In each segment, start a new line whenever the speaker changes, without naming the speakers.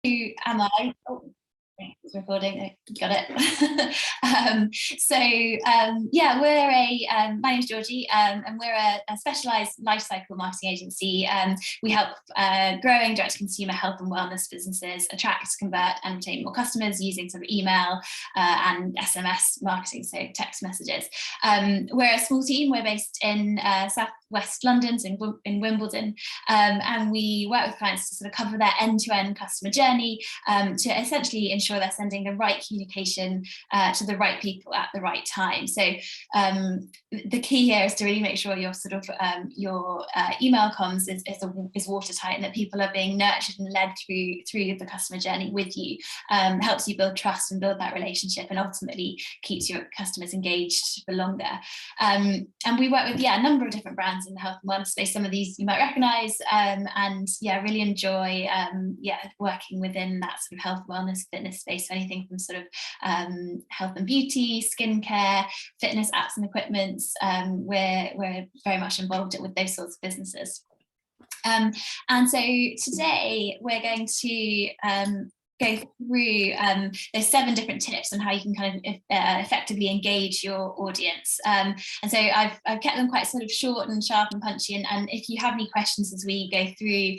Who am I? Oh, it's recording. Got it. Yeah, my name's Georgie, and we're a specialised lifecycle marketing agency. We help growing direct-to-consumer health and wellness businesses attract, convert, and retain more customers using sort of email and SMS marketing, so text messages. We're a small team. We're based in Southwest London, so in Wimbledon, and we work with clients to sort of cover their end-to-end customer journey to essentially ensure they're sending the right communication to the right people at the right time. So the key here is to really make sure your sort of your email comms is watertight, and that people are being nurtured and led through the customer journey with you. Helps you build trust and build that relationship, and ultimately keeps your customers engaged for longer. And we work with a number of different brands in the health and wellness space. Some of these you might recognise, and really enjoy working within that sort of health, wellness, fitness space. So anything from sort of health and beauty, skincare, fitness apps and equipments. We're very much involved with those sorts of businesses. And so today we're going to go through those 7 different tips on how you can kind of effectively engage your audience. And so I've kept them quite sort of short and sharp and punchy. And if you have any questions as we go through,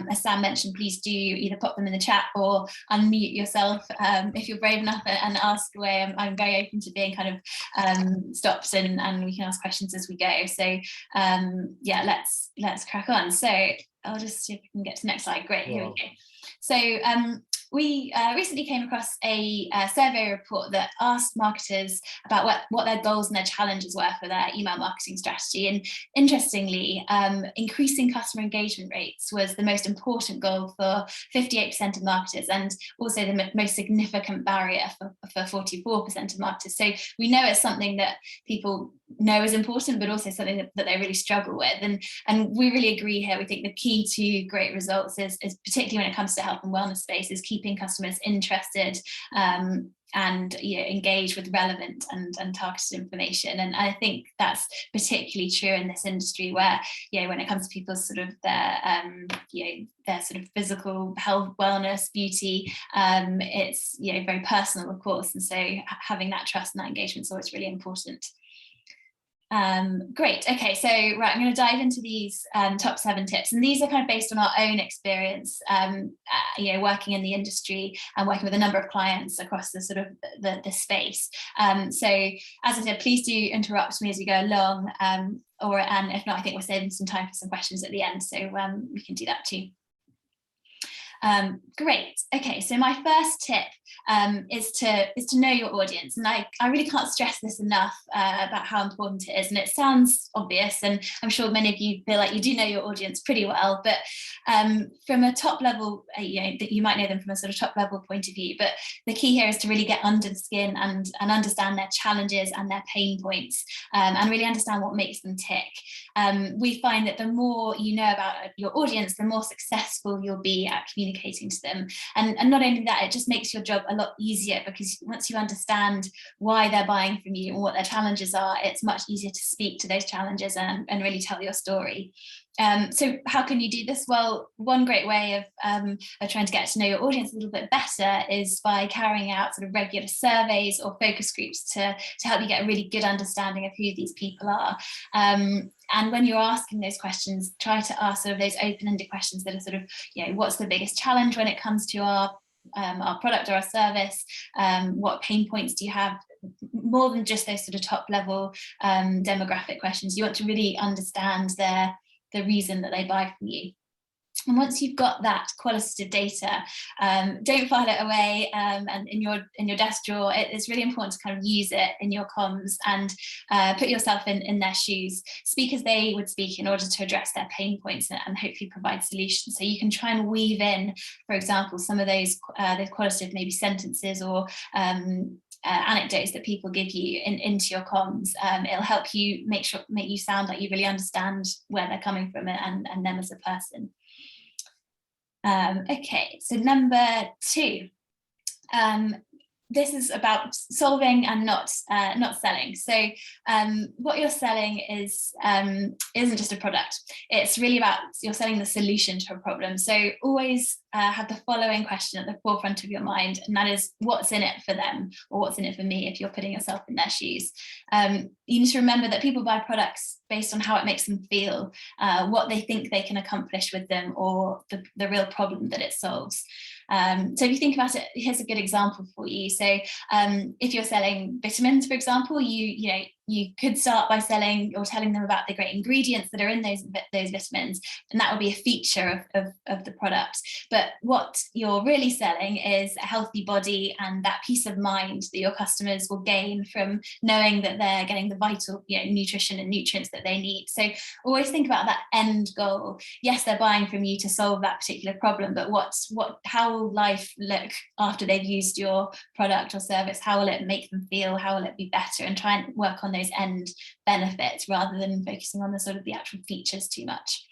as Sam mentioned, please do either pop them in the chat or unmute yourself if you're brave enough and ask away. I'm very open to being kind of stopped, and we can ask questions as we go. So let's crack on. So I'll just see if we can get to the next slide. Great, here we go. So we recently came across a survey report that asked marketers about what their goals and their challenges were for their email marketing strategy. And interestingly, increasing customer engagement rates was the most important goal for 58% of marketers, and also the most significant barrier for 44% of marketers. So we know it's something that people know is important, but also something that they really struggle with. And we really agree here. We think the key to great results is particularly when it comes to health and wellness space, is keeping customers interested and engaged with relevant and targeted information. And I think that's particularly true in this industry, where when it comes to people's sort of their sort of physical health, wellness, beauty, it's very personal, of course, and so having that trust and that engagement is always really important. Great. Okay, so right, I'm going to dive into these top 7 tips, and these are kind of based on our own experience, working in the industry and working with a number of clients across the sort of the space. So as I said, please do interrupt me as we go along, and if not, I think we're saving some time for some questions at the end, so we can do that too. Great. Okay, so my first tip is to know your audience, and I really can't stress this enough about how important it is. And it sounds obvious, and I'm sure many of you feel like you do know your audience pretty well, but from a top level, you might know them from a sort of top level point of view, but the key here is to really get under the skin and understand their challenges and their pain points, and really understand what makes them tick. We find that the more you know about your audience, the more successful you'll be at communicating to them. And not only that, it just makes your job a lot easier, because once you understand why they're buying from you and what their challenges are, it's much easier to speak to those challenges and really tell your story. So how can you do this? Well, one great way of trying to get to know your audience a little bit better is by carrying out sort of regular surveys or focus groups to help you get a really good understanding of who these people are. And when you're asking those questions, try to ask sort of those open-ended questions that are sort of, what's the biggest challenge when it comes to our product or our service? What pain points do you have? More than just those sort of top level demographic questions. You want to really understand the reason that they buy from you. And once you've got that qualitative data, don't file it away and in your desk drawer. It's really important to kind of use it in your comms and put yourself in their shoes. Speak as they would speak in order to address their pain points and hopefully provide solutions. So you can try and weave in, for example, some of those qualitative maybe sentences or anecdotes that people give you into your comms. It'll help you make you sound like you really understand where they're coming from and them as a person. Okay, so number 2. This is about solving and not selling. So what you're selling isn't just a product. It's really about you're selling the solution to a problem. So always have the following question at the forefront of your mind, and that is, what's in it for them, or what's in it for me, if you're putting yourself in their shoes. You need to remember that people buy products based on how it makes them feel, what they think they can accomplish with them, or the real problem that it solves. So if you think about it, here's a good example for you. So if you're selling vitamins, for example, you could start by selling or telling them about the great ingredients that are in those vitamins, and that would be a feature of the product. But what you're really selling is a healthy body and that peace of mind that your customers will gain from knowing that they're getting the vital, nutrition and nutrients that they need. So always think about that end goal. Yes, they're buying from you to solve that particular problem, but how will life look after they've used your product or service? How will it make them feel? How will it be better? And try and work on those end benefits rather than focusing on the actual features too much.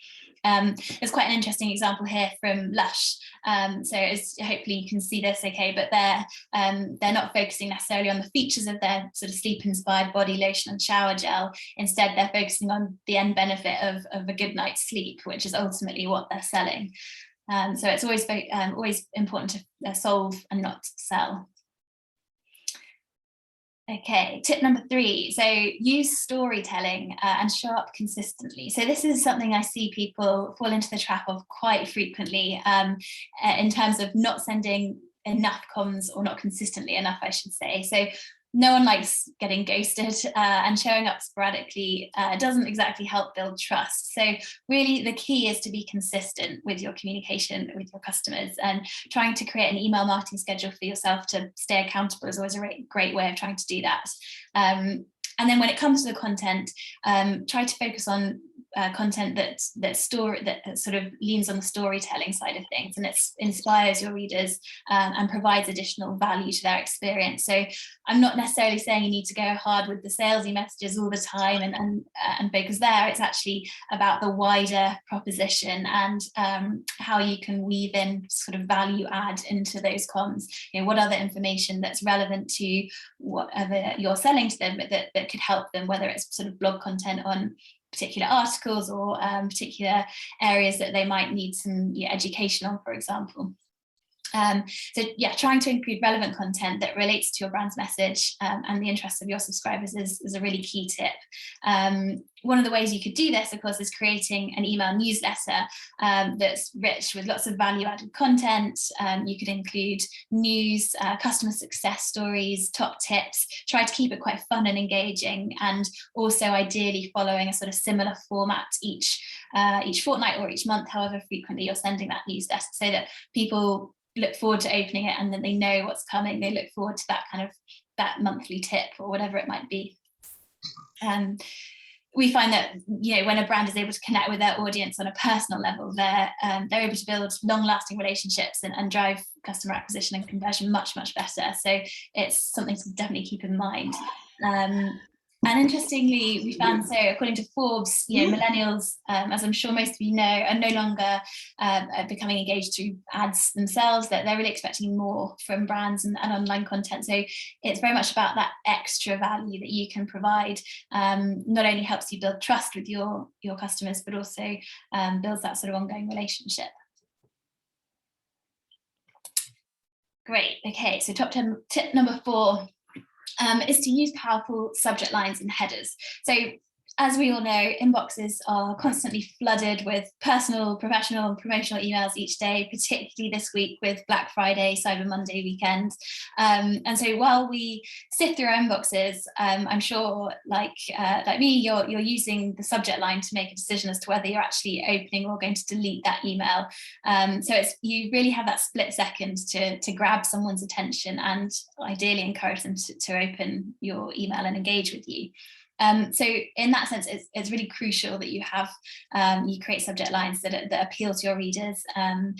There's quite an interesting example here from Lush. So hopefully you can see this okay, but they're not focusing necessarily on the features of their sort of sleep inspired body lotion and shower gel. Instead, they're focusing on the end benefit of a good night's sleep, which is ultimately what they're selling. So it's always important to solve and not sell. Okay, tip number 3. So use storytelling and show up consistently. So this is something I see people fall into the trap of quite frequently in terms of not sending enough comms, or not consistently enough, I should say. So no one likes getting ghosted, and showing up sporadically doesn't exactly help build trust. So really the key is to be consistent with your communication with your customers, and trying to create an email marketing schedule for yourself to stay accountable is always a great way of trying to do that. And then when it comes to the content, try to focus on content that sort of leans on the storytelling side of things, and it inspires your readers and provides additional value to their experience. So I'm not necessarily saying you need to go hard with the salesy messages all the time and focus there. It's actually about the wider proposition and how you can weave in sort of value add into those comms. What other information that's relevant to whatever you're selling to them, but that could help them, whether it's sort of blog content on particular articles or particular areas that they might need some education on, for example. So yeah, trying to include relevant content that relates to your brand's message and the interests of your subscribers is a really key tip. One of the ways you could do this, of course, is creating an email newsletter that's rich with lots of value-added content. You could include news, customer success stories, top tips. Try to keep it quite fun and engaging, and also ideally following a sort of similar format each fortnight or each month, however frequently you're sending that newsletter, so that people look forward to opening it and then they know what's coming. They look forward to that monthly tip or whatever it might be. We find that when a brand is able to connect with their audience on a personal level, they're able to build long-lasting relationships and drive customer acquisition and conversion much better. So it's something to definitely keep in mind. And interestingly, we found, so according to Forbes, millennials, as I'm sure most of you know, are no longer becoming engaged through ads themselves, that they're really expecting more from brands and online content. So it's very much about that extra value that you can provide. Not only helps you build trust with your customers, but also builds that sort of ongoing relationship. Great. Okay, so tip number 4 is to use powerful subject lines and headers. So as we all know, inboxes are constantly flooded with personal, professional and promotional emails each day, particularly this week with Black Friday, Cyber Monday weekend. And so while we sift through our inboxes, I'm sure like me, you're using the subject line to make a decision as to whether you're actually opening or going to delete that email. So you really have that split second to grab someone's attention and ideally encourage them to open your email and engage with you. So in that sense, it's really crucial that you create subject lines that appeal to your readers and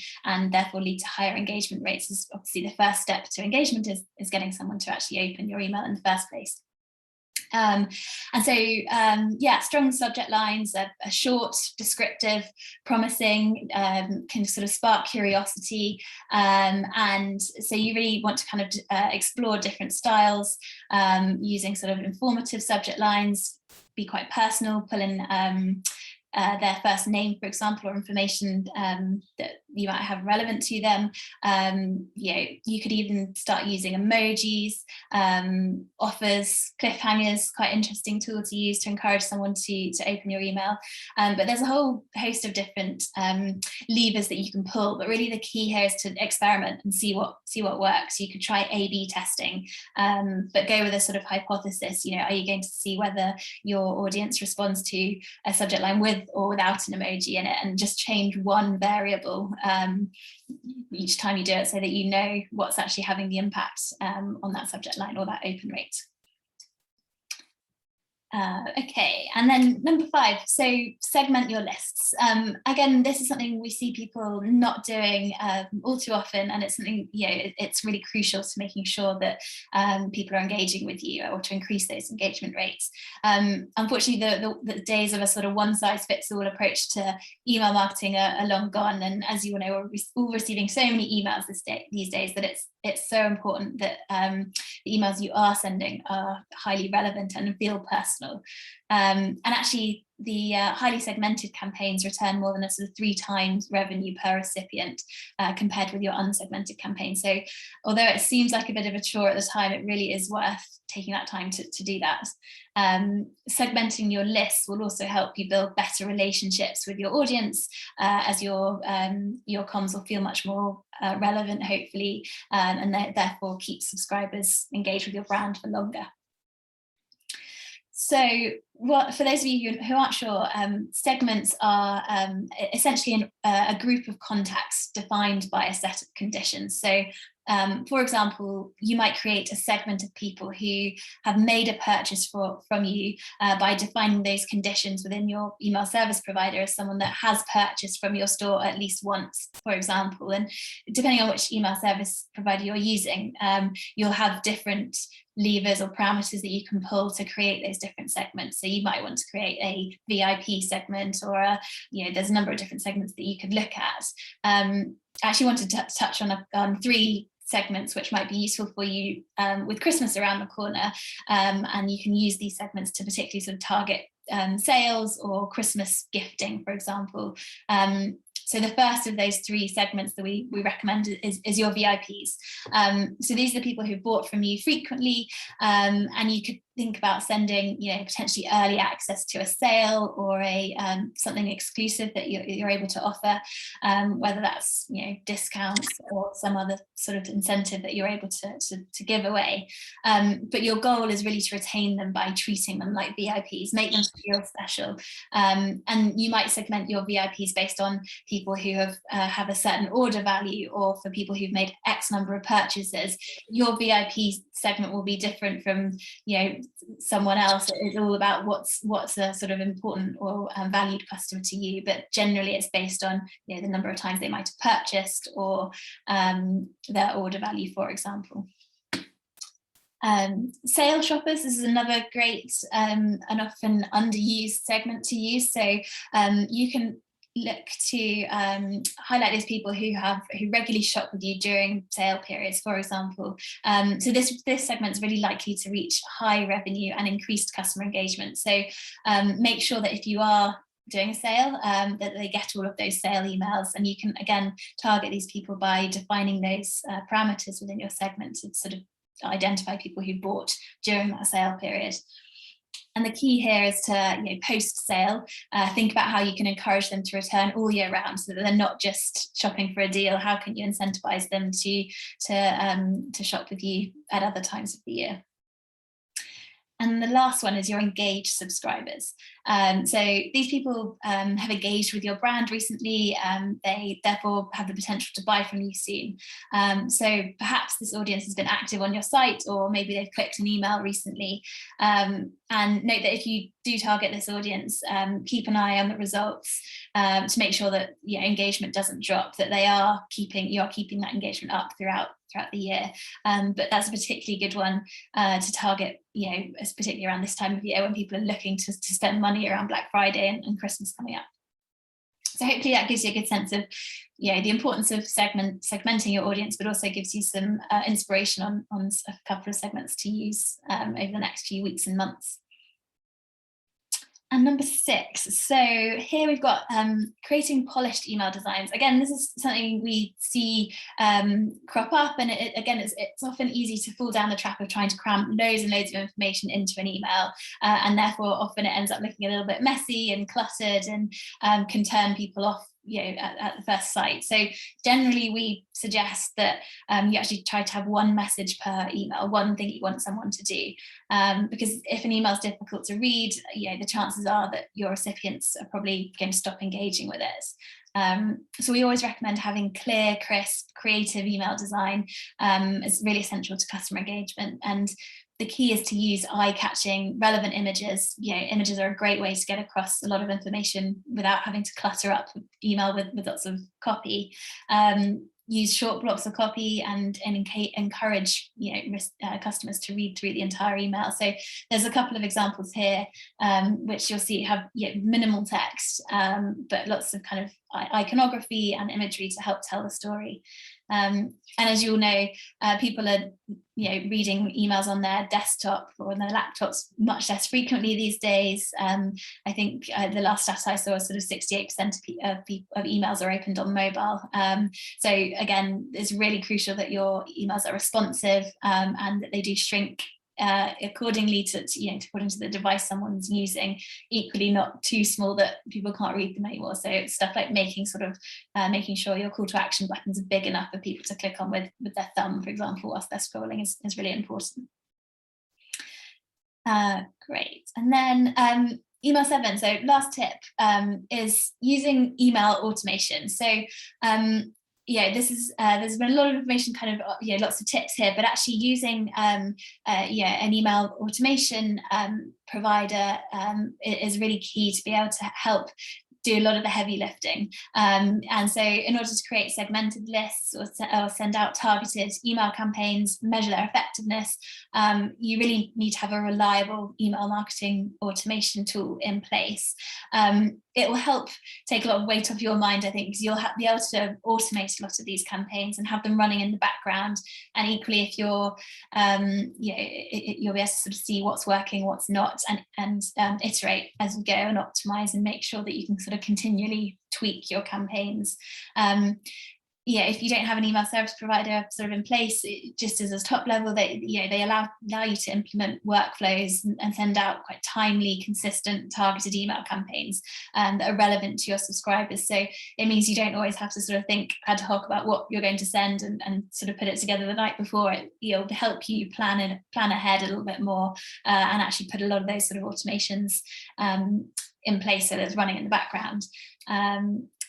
therefore lead to higher engagement rates. Is obviously the first step to engagement is getting someone to actually open your email in the first place. And so, strong subject lines are short, descriptive, promising, can sort of spark curiosity. And so you really want to kind of explore different styles, using sort of informative subject lines, be quite personal, pull in their first name, for example, or information that you might have relevant to them. You could even start using emojis, offers, cliffhangers, quite interesting tool to use to encourage someone to open your email. But there's a whole host of different levers that you can pull, but really the key here is to experiment and see what works. You could try A/B testing, but go with a sort of hypothesis. Are you going to see whether your audience responds to a subject line with or without an emoji in it, and just change one variable each time you do it, so that you know what's actually having the impact on that subject line or that open rate. Okay, and then number 5, so segment your lists. Again, this is something we see people not doing all too often, and it's something, it's really crucial to making sure that people are engaging with you, or to increase those engagement rates. Unfortunately, the days of a sort of one-size-fits-all approach to email marketing are long gone, and as you all know, we're all receiving so many emails these days that it's so important that the emails you are sending are highly relevant and feel personal. And actually, the highly segmented campaigns return more than a sort of 3 times revenue per recipient compared with your unsegmented campaign. So although it seems like a bit of a chore at the time, it really is worth taking that time to do that. Segmenting your lists will also help you build better relationships with your audience, as your comms will feel much more relevant, hopefully, and therefore keep subscribers engaged with your brand for longer. So for those of you who aren't sure, segments are essentially a group of contacts defined by a set of conditions. So for example, you might create a segment of people who have made a purchase from you by defining those conditions within your email service provider as someone that has purchased from your store at least once, for example. And depending on which email service provider you're using, you'll have different levers or parameters that you can pull to create those different segments. So you might want to create a VIP segment, or there's a number of different segments that you could look at. I actually wanted to touch on 3 segments which might be useful for you with Christmas around the corner, and you can use these segments to particularly sort of target sales or Christmas gifting, for example. So the first of those 3 segments that we recommend is your VIPs. So these are the people who bought from you frequently, and you could think about sending, potentially early access to a sale or something exclusive that you're able to offer, whether that's discounts or some other sort of incentive that you're able to give away. But your goal is really to retain them by treating them like VIPs, make them feel special. And you might segment your VIPs based on people who have a certain order value, or for people who've made X number of purchases. Your VIP segment will be different from someone else. It's all about what's a sort of important or valued customer to you, but generally it's based on the number of times they might have purchased, or their order value, for example. Sale shoppers, this is another great and often underused segment to use. So you can look to highlight those people who regularly shop with you during sale periods, for example. So this segment is really likely to reach high revenue and increased customer engagement. So make sure that if you are doing a sale, that they get all of those sale emails, and you can again target these people by defining those parameters within your segment to sort of identify people who bought during that sale period. And the key here is to, post-sale, think about how you can encourage them to return all year round, so that they're not just shopping for a deal. How can you incentivize them to shop with you at other times of the year? And the last one is your engaged subscribers. So these people have engaged with your brand recently. They therefore have the potential to buy from you soon. So perhaps this audience has been active on your site, or maybe they've clicked an email recently. And note that if you do target this audience, keep an eye on the results to make sure that engagement doesn't drop, that you are keeping that engagement up throughout the year. But that's a particularly good one to target, particularly around this time of year when people are looking to spend money around Black Friday and Christmas coming up. So hopefully that gives you a good sense of the importance of segmenting your audience, but also gives you some inspiration on a couple of segments to use over the next few weeks and months. And number 6, so here we've got creating polished email designs. Again, this is something we see crop up, and it's often easy to fall down the trap of trying to cram loads and loads of information into an email, and therefore often it ends up looking a little bit messy and cluttered, and can turn people off, at the first sight. So generally we suggest that you actually try to have one message per email, one thing you want someone to do, because if an email is difficult to read, the chances are that your recipients are probably going to stop engaging with it. So we always recommend having clear, crisp, creative email design. It's really essential to customer engagement, and the key is to use eye-catching, relevant images. Images are a great way to get across a lot of information without having to clutter up email with lots of copy. Use short blocks of copy and encourage customers to read through the entire email. So there's a couple of examples here, which you'll see have minimal text, but lots of kind of iconography and imagery to help tell the story. And as you all know, people are reading emails on their desktop or on their laptops much less frequently these days. I think the last stat I saw was sort of 68% of emails are opened on mobile. So again, it's really crucial that your emails are responsive, and that they do shrink accordingly to according to the device someone's using, equally not too small that people can't read them anymore. So it's stuff like making sure your call to action buttons are big enough for people to click on with their thumb, for example, whilst they're scrolling is really important. Great. And then email 7, so last tip, is using email automation. So this is there's been a lot of information, kind of lots of tips here, but actually using an email automation provider is really key to be able to help do a lot of the heavy lifting. And so in order to create segmented lists or send out targeted email campaigns, measure their effectiveness, you really need to have a reliable email marketing automation tool in place. It will help take a lot of weight off your mind, I think, because you'll be able to automate a lot of these campaigns and have them running in the background. And equally, if you'll be able to sort of see what's working, what's not, and iterate as you go and optimize and make sure that you can sort of continually tweak your campaigns. If you don't have an email service provider sort of in place, just as a top level, they allow you to implement workflows and send out quite timely, consistent, targeted email campaigns that are relevant to your subscribers. So it means you don't always have to sort of think ad hoc about what you're going to send and sort of put it together the night before. It'll help you plan ahead a little bit more, and actually put a lot of those sort of automations in place so that it's running in the background.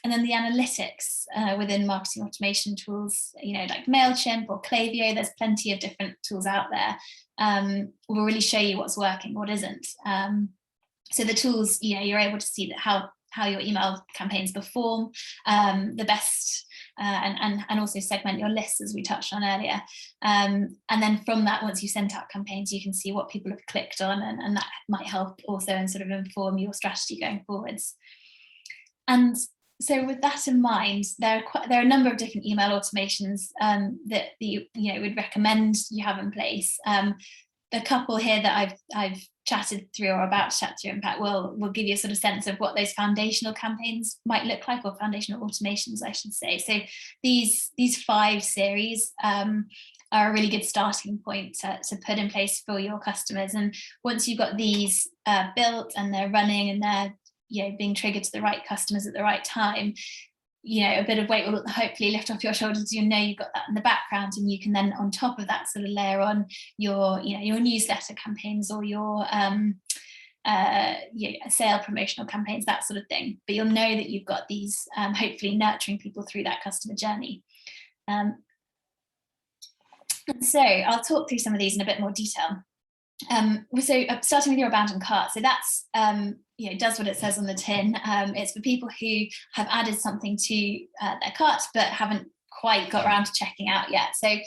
And then the analytics within marketing automation tools, like MailChimp or Klaviyo, there's plenty of different tools out there, will really show you what's working, what isn't. So the tools, you're able to see that how your email campaigns perform the best, and also segment your lists, as we touched on earlier. And then from that, once you sent out campaigns, you can see what people have clicked on, and that might help also and sort of inform your strategy going forwards. And so with that in mind, there are a number of different email automations that you would recommend you have in place. The couple here that I've chatted through or about to chat through, in fact, will give you a sort of sense of what those foundational campaigns might look like, or foundational automations, I should say. So these 5 series are a really good starting point to put in place for your customers. And once you've got these built and they're running and they're being triggered to the right customers at the right time, a bit of weight will hopefully lift off your shoulders. You've got that in the background, and you can then on top of that sort of layer on your newsletter campaigns or your sale promotional campaigns, that sort of thing. But you'll know that you've got these hopefully nurturing people through that customer journey. And so I'll talk through some of these in a bit more detail. So starting with your abandoned cart, so that's does what it says on the tin. It's for people who have added something to their cart but haven't quite got around to checking out yet. So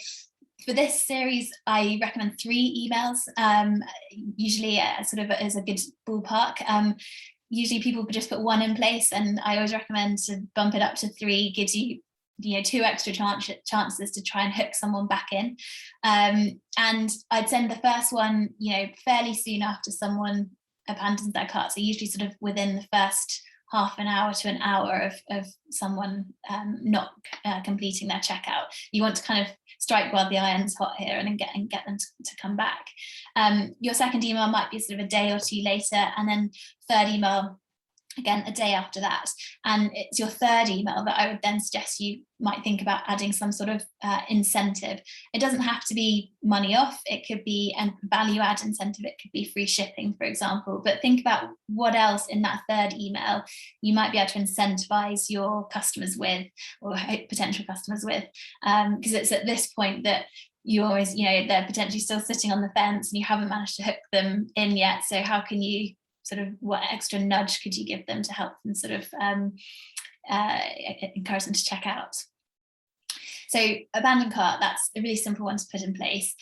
for this series, I recommend 3 emails, usually sort of as a good ballpark. Usually people just put 1 in place, and I always recommend to bump it up to 3. Gives you 2 extra chances to try and hook someone back in. And I'd send the first one, fairly soon after someone abandons their cart. So usually sort of within the first half an hour to an hour of someone not completing their checkout. You want to kind of strike while the iron's hot here and get them to come back. Your second email might be sort of a day or two later, and then third email, again, a day after that. And it's your third email that I would then suggest you might think about adding some sort of incentive. It doesn't have to be money off. It could be a value add incentive. It could be free shipping, for example. But think about what else in that third email you might be able to incentivize your customers with, or potential customers with, because it's at this point that you always, they're potentially still sitting on the fence and you haven't managed to hook them in yet. So how can you sort of, what extra nudge could you give them to help them sort of encourage them to check out? So abandon cart, that's a really simple one to put in place.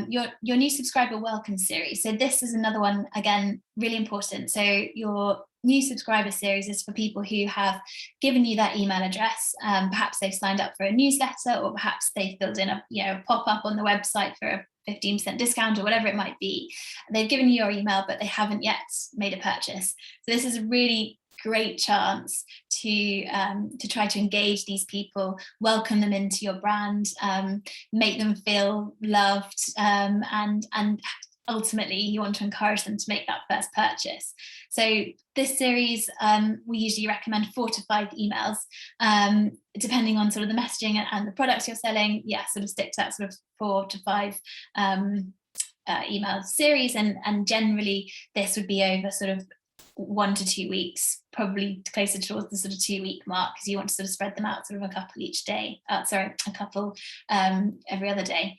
Your new subscriber welcome series. So this is another one, again, really important. So your new subscriber series is for people who have given you that email address. Perhaps they've signed up for a newsletter, or perhaps they filled in a pop-up on the website for a 15% discount or whatever it might be. They've given you your email, but they haven't yet made a purchase. So this is a really great chance to try to engage these people, welcome them into your brand, make them feel loved, and ultimately you want to encourage them to make that first purchase. So this series, we usually recommend 4 to 5 emails, depending on sort of the messaging and the products you're selling. Yeah, sort of stick to that sort of 4 to 5 email series, and generally this would be over sort of 1 to 2 weeks, probably closer towards the sort of 2-week mark, because you want to sort of spread them out sort of a couple each day, a couple every other day.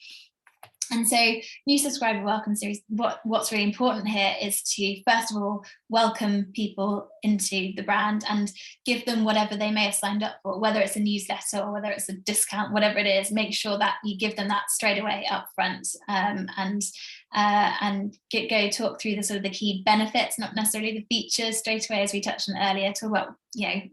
And so new subscriber welcome series, what's really important here is to, first of all, welcome people into the brand and give them whatever they may have signed up for, whether it's a newsletter or whether it's a discount, whatever it is. Make sure that you give them that straight away up front, and go talk through the sort of the key benefits, not necessarily the features straight away, as we touched on earlier. Talk about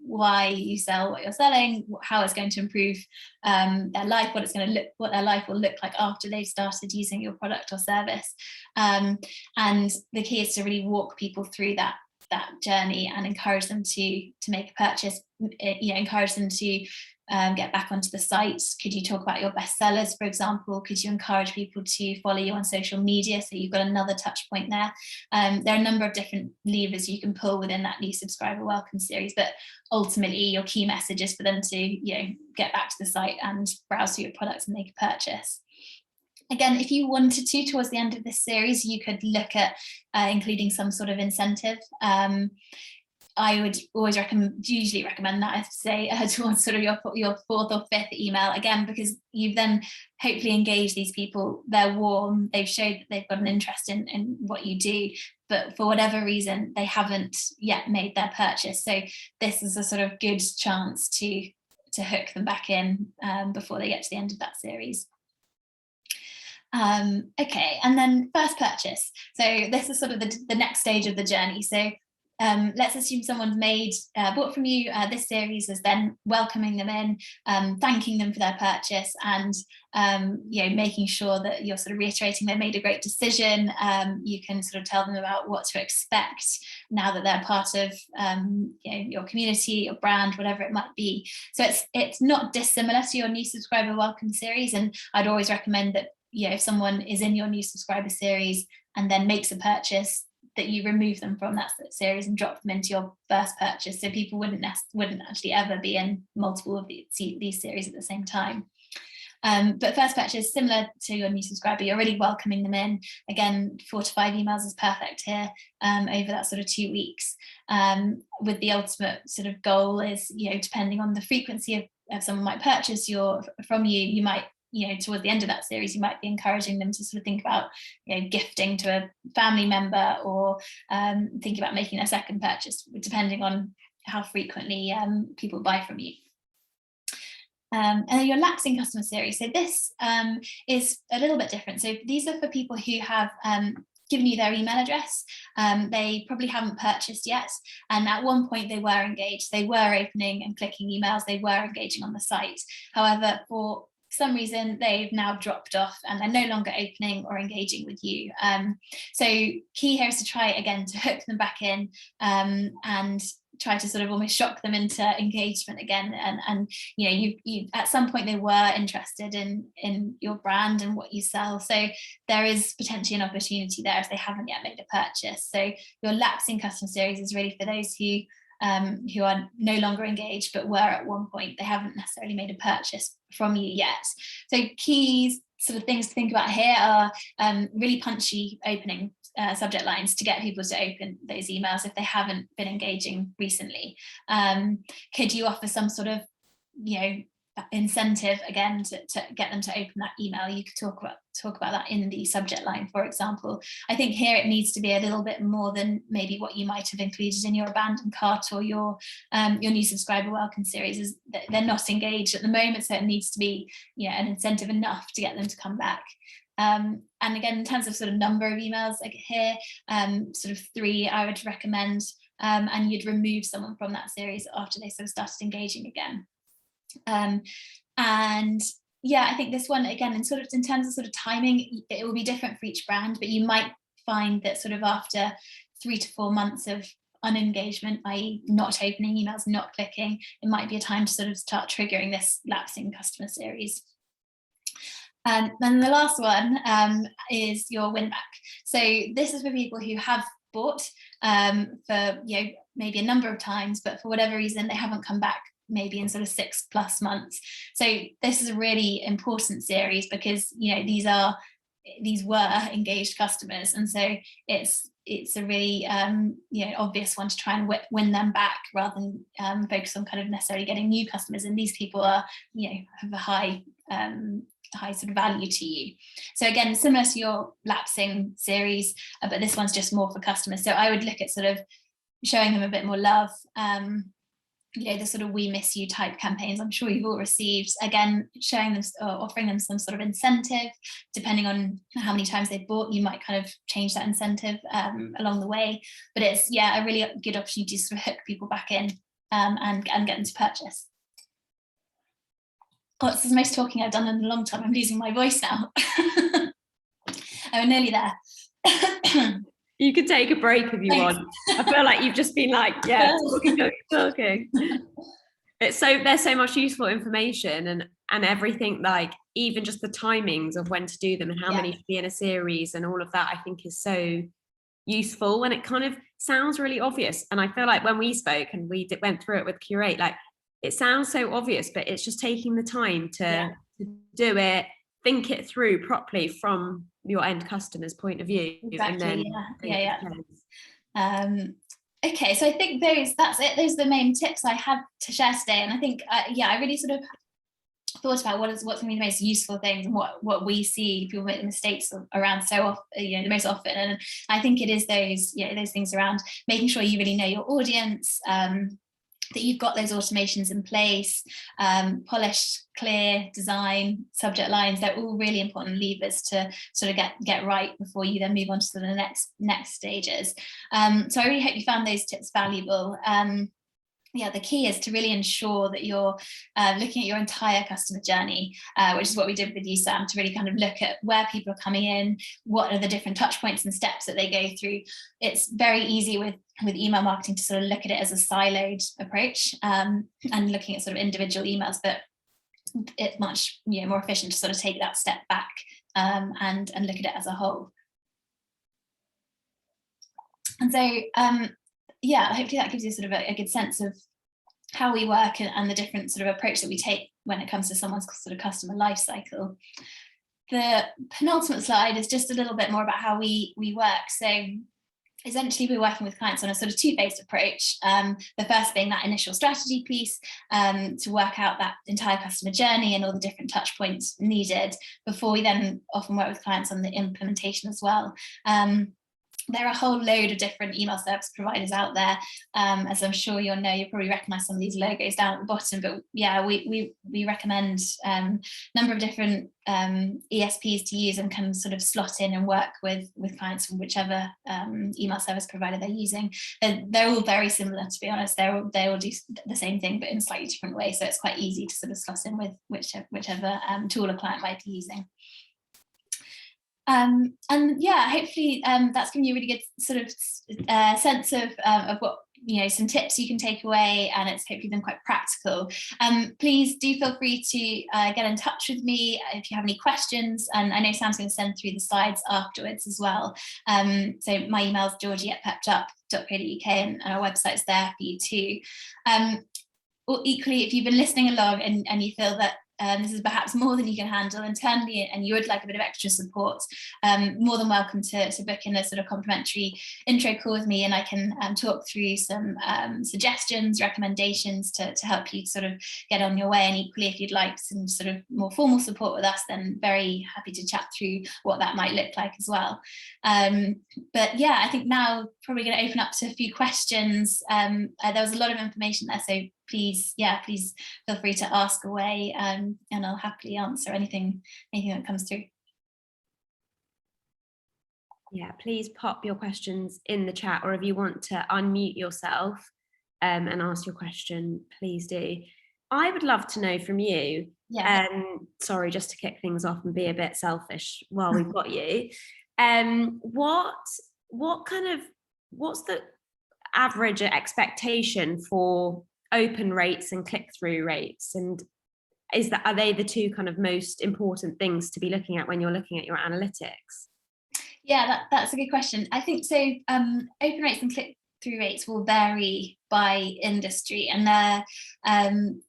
why you sell what you're selling, how it's going to improve their life, what their life will look like after they've started using your product or service. And the key is to really walk people through that journey and encourage them to make a purchase. Encourage them to get back onto the site. Could you talk about your best sellers, for example? Could you encourage people to follow you on social media, so you've got another touch point there? There are a number of different levers you can pull within that new subscriber welcome series, but ultimately your key message is for them to get back to the site and browse through your products and make a purchase. Again, if you wanted to, towards the end of this series, you could look at including some sort of incentive. I would usually recommend that, I say, towards sort of your 4th or 5th email, again, because you've then hopefully engaged these people. They're warm, they've showed that they've got an interest in what you do, but for whatever reason, they haven't yet made their purchase. So this is a sort of good chance to hook them back in before they get to the end of that series. Okay, and then first purchase. So this is sort of the next stage of the journey. So let's assume someone's bought from you. This series is then welcoming them in, thanking them for their purchase, and making sure that you're sort of reiterating they made a great decision. You can sort of tell them about what to expect now that they're part of your community, your brand, whatever it might be. So it's not dissimilar to your new subscriber welcome series, and I'd always recommend that if someone is in your new subscriber series and then makes a purchase, that you remove them from that series and drop them into your first purchase, so people wouldn't actually ever be in multiple of these series at the same time. But first purchase, similar to your new subscriber, you're really welcoming them in. Again, 4 to 5 emails is perfect here, over that sort of 2 weeks, with the ultimate sort of goal is, depending on the frequency of someone might purchase from you, you might, towards the end of that series, you might be encouraging them to sort of think about, gifting to a family member, or thinking about making a second purchase, depending on how frequently people buy from you. And then your lapsing customer series. So this is a little bit different. So these are for people who have given you their email address. They probably haven't purchased yet, and at one point they were engaged. They were opening and clicking emails. They were engaging on the site. However, for some reason they've now dropped off and they're no longer opening or engaging with you. So key here is to try again to hook them back in, and try to sort of almost shock them into engagement again. And you know, you at some point they were interested in your brand and what you sell, so there is potentially an opportunity there if they haven't yet made a purchase. So your lapsing customer series is really for those who are no longer engaged but were at one point. They haven't necessarily made a purchase from you yet. So key sort of things to think about here are really punchy opening subject lines to get people to open those emails if they haven't been engaging recently. Could you offer some sort of, you know, incentive again to get them to open that email? You could talk about that in the subject line, for example. I think here it needs to be a little bit more than maybe what you might have included in your abandoned cart or your new subscriber welcome series. Is that they're not engaged at the moment, so it needs to be, you know, an incentive enough to get them to come back. And again, in terms of sort of number of emails, like here, sort of 3 I would recommend, and you'd remove someone from that series after they sort of started engaging again. And yeah, I think this one again, in terms of sort of timing, it will be different for each brand, but you might find that sort of after 3 to 4 months of unengagement, i.e. not opening emails, not clicking, it might be a time to sort of start triggering this lapsing customer series. And then the last one is your win back. So this is for people who have bought for, you know, maybe a number of times, but for whatever reason they haven't come back maybe in sort of 6+ months. So this is a really important series because, you know, these were engaged customers, and so it's a really you know, obvious one to try and win them back rather than focus on kind of necessarily getting new customers. And these people are, you know, have a high sort of value to you. So again, similar to your lapsing series, but this one's just more for customers. So I would look at sort of showing them a bit more love, you know, the sort of "we miss you" type campaigns I'm sure you've all received. Again, showing them or offering them some sort of incentive. Depending on how many times they've bought, you might kind of change that incentive along the way. But it's, yeah, a really good opportunity to sort of hook people back in and get them to purchase. God, this is the most talking I've done in a long time. I'm losing my voice now. I'm nearly there.
You could take a break if you want. I feel like you've just been like, yeah, talking. There's so much useful information and everything, like even just the timings of when to do them and how many to be in a series and all of that, I think is so useful. And it kind of sounds really obvious. And I feel like when we spoke and we went through it with Curate, like it sounds so obvious, but it's just taking the time to do it, think it through properly from your end customer's point of view.
Exactly. Okay, so I think that's it. Those are the main tips I have to share today. And I think I really sort of thought about what's going to be the most useful things and what we see people make mistakes around so often, you know, the most often. And I think it is those, you know, those things around making sure you really know your audience, that you've got those automations in place, polished, clear design, subject lines. They're all really important levers to sort of get right before you then move on to the next stages. So I really hope you found those tips valuable. The key is to really ensure that you're looking at your entire customer journey, which is what we did with you, Sam, to really kind of look at where people are coming in, what are the different touch points and steps that they go through. It's very easy with email marketing to sort of look at it as a siloed approach and looking at sort of individual emails, but it's much more efficient to sort of take that step back and look at it as a whole. And so hopefully that gives you sort of a good sense of how we work and the different sort of approach that we take when it comes to someone's sort of customer life cycle. The penultimate slide is just a little bit more about how we work. So essentially we're working with clients on a sort of two-phased approach. The first being that initial strategy piece to work out that entire customer journey and all the different touch points needed before we then often work with clients on the implementation as well. there are a whole load of different email service providers out there. As I'm sure you'll know, you'll probably recognize some of these logos down at the bottom, but yeah, we recommend a number of different ESPs to use and can sort of slot in and work with clients from whichever email service provider they're using. They're all very similar, to be honest. They all do the same thing, but in a slightly different way. So it's quite easy to sort of slot in with whichever tool a client might be using. And yeah, hopefully that's given you a really good sort of sense of what, you know, some tips you can take away, and it's hopefully been quite practical. Please do feel free to get in touch with me if you have any questions, and I know Sam's going to send through the slides afterwards as well. So my email is georgie@popup.co.uk, and our website's there for you too. Or equally, if you've been listening along and you feel that this is perhaps more than you can handle internally and you would like a bit of extra support, more than welcome to book in a sort of complimentary intro call with me, and I can talk through some suggestions, recommendations to help you sort of get on your way. And equally, if you'd like some sort of more formal support with us, then very happy to chat through what that might look like as well. But yeah, I think now probably going to open up to a few questions. There was a lot of information there, so please feel free to ask away, and I'll happily answer anything that comes through.
Yeah, please pop your questions in the chat, or if you want to unmute yourself and ask your question, please do. I would love to know from you, sorry, just to kick things off and be a bit selfish while we've got you, what's the average expectation for open rates and click-through rates, and are they the two kind of most important things to be looking at when you're looking at your analytics?
Yeah, that's a good question. I think so. Open rates and click-through rates will vary by industry, and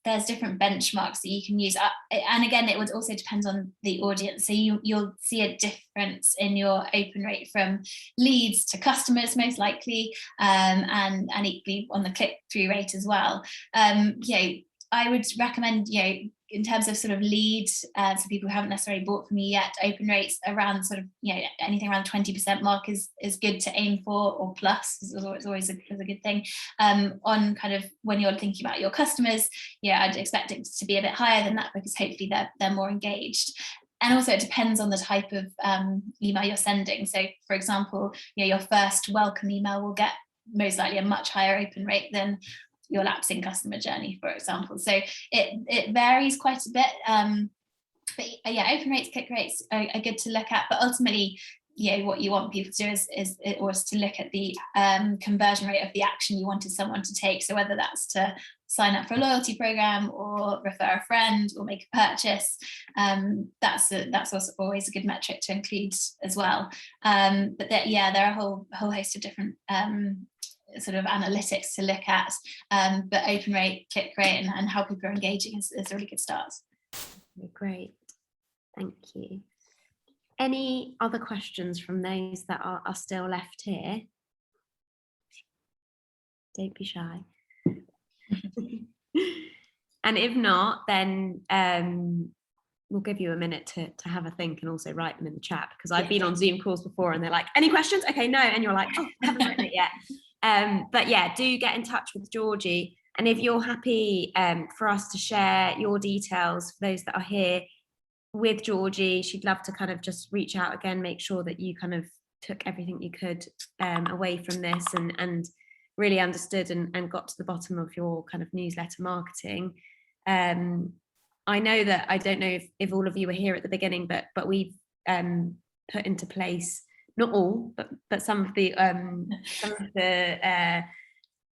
there's different benchmarks that you can use. And again, it would also depend on the audience. So you'll see a difference in your open rate from leads to customers, most likely, and equally on the click-through rate as well. I would recommend, in terms of sort of leads, so people who haven't necessarily bought from you yet, open rates around sort of, anything around 20% mark is good to aim for, or plus is always a good thing. On kind of when you're thinking about your customers, I'd expect it to be a bit higher than that, because hopefully they're more engaged. And also it depends on the type of email you're sending. So for example, your first welcome email will get most likely a much higher open rate than your lapsing customer journey, for example. So it varies quite a bit. But yeah, open rates, click rates are good to look at. But ultimately, what you want people to do is to look at the conversion rate of the action you wanted someone to take. So whether that's to sign up for a loyalty program, or refer a friend, or make a purchase, that's also always a good metric to include as well. But there are a whole host of different sort of analytics to look at, but open rate, click rate, and how people are engaging is a really good start.
Great, thank you. Any other questions from those that are still left here? Don't be shy. And if not, then we'll give you a minute to have a think, and also write them in the chat, because I've been on Zoom calls before and they're like, any questions? Okay, no. And you're like, oh, I haven't written it yet. But yeah, do get in touch with Georgie, and if you're happy for us to share your details for those that are here with Georgie, she'd love to kind of just reach out again, make sure that you kind of took everything you could away from this, and really understood and got to the bottom of your kind of newsletter marketing. I know that, I don't know if all of you were here at the beginning, but we've put into place, not all, but some of the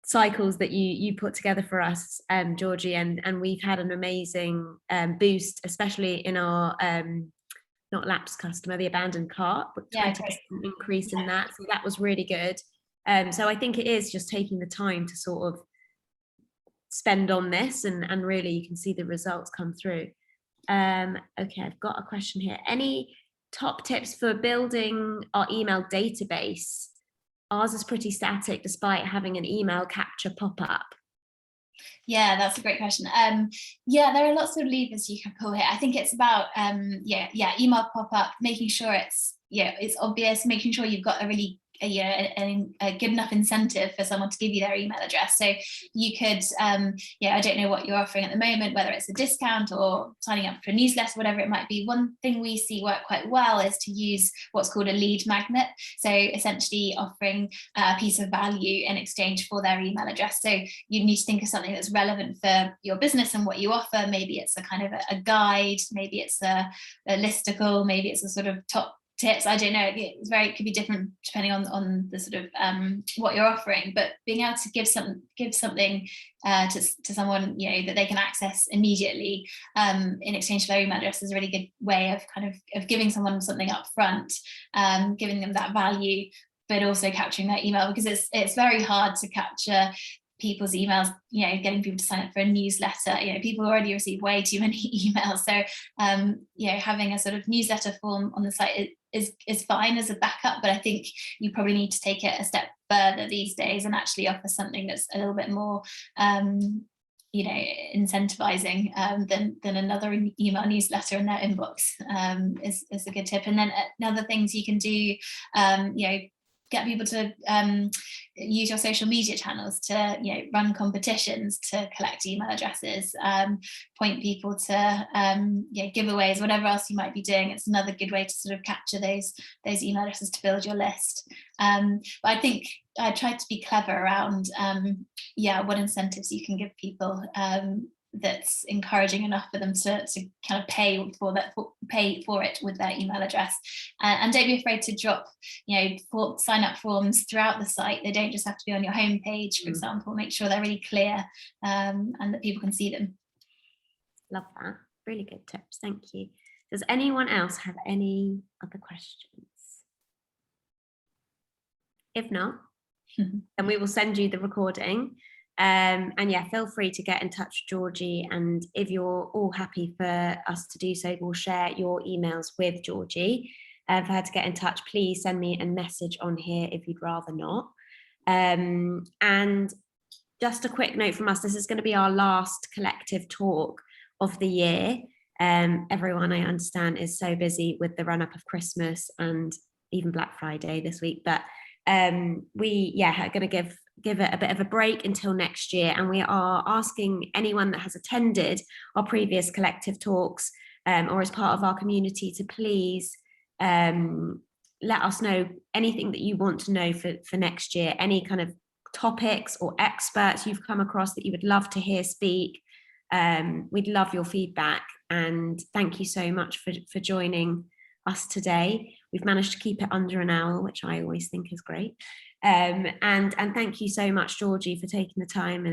cycles that you put together for us, Georgie, and we've had an amazing boost, especially in our not lapsed customer, the abandoned cart, but 20% increase in that. So that was really good. So I think it is just taking the time to sort of spend on this, and really you can see the results come through. Okay, I've got a question here. Any top tips for building our email database? Ours is pretty static despite having an email capture pop-up.
Yeah, that's a great question. There are lots of levers you can pull here. I think it's about email pop-up, making sure it's obvious, making sure you've got a really a good enough incentive for someone to give you their email address. So you could, I don't know what you're offering at the moment, whether it's a discount or signing up for a newsletter, whatever it might be. One thing we see work quite well is to use what's called a lead magnet. So essentially offering a piece of value in exchange for their email address. So you need to think of something that's relevant for your business and what you offer. Maybe it's a kind of a guide, maybe it's a listicle, maybe it's a sort of top tips. I don't know, it could be different depending on the sort of what you're offering, but being able to give something to someone, that they can access immediately in exchange for their email address is a really good way of kind of giving someone something up front, giving them that value, but also capturing their email, because it's very hard to capture people's emails, getting people to sign up for a newsletter. People already receive way too many emails. So having a sort of newsletter form on the site is fine as a backup, but I think you probably need to take it a step further these days and actually offer something that's a little bit more incentivizing than another email newsletter in their inbox is a good tip. And then other things you can do, get people to use your social media channels to run competitions to collect email addresses, point people to giveaways, whatever else you might be doing. It's another good way to sort of capture those email addresses to build your list. But I think I tried to be clever around what incentives you can give people that's encouraging enough for them to kind of pay for it with their email address, and don't be afraid to drop sign up forms throughout the site. They don't just have to be on your homepage, for example. Make sure they're really clear and that people can see them.
Love that, really good tips, thank you. Does anyone else have any other questions? If not, then we will send you the recording. And feel free to get in touch, Georgie, and if you're all happy for us to do so, we'll share your emails with Georgie. For her to get in touch, please send me a message on here if you'd rather not. And just a quick note from us, this is going to be our last collective talk of the year. Everyone, I understand, is so busy with the run-up of Christmas and even Black Friday this week, but we are going to give it a bit of a break until next year, and we are asking anyone that has attended our previous collective talks or as part of our community to please let us know anything that you want to know for next year, any kind of topics or experts you've come across that you would love to hear speak. We'd love your feedback, and thank you so much for joining us today. We've managed to keep it under an hour, which I always think is great. And thank you so much, Georgie, for taking the time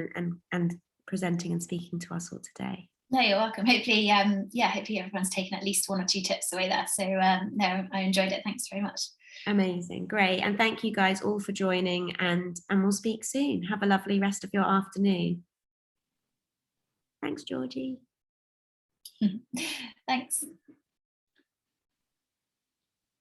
and presenting and speaking to us all today.
No, you're welcome. Hopefully, hopefully everyone's taken at least 1 or 2 tips away there. So no, I enjoyed it. Thanks very much.
Amazing, great. And thank you guys all for joining, and we'll speak soon. Have a lovely rest of your afternoon. Thanks, Georgie.
Thanks.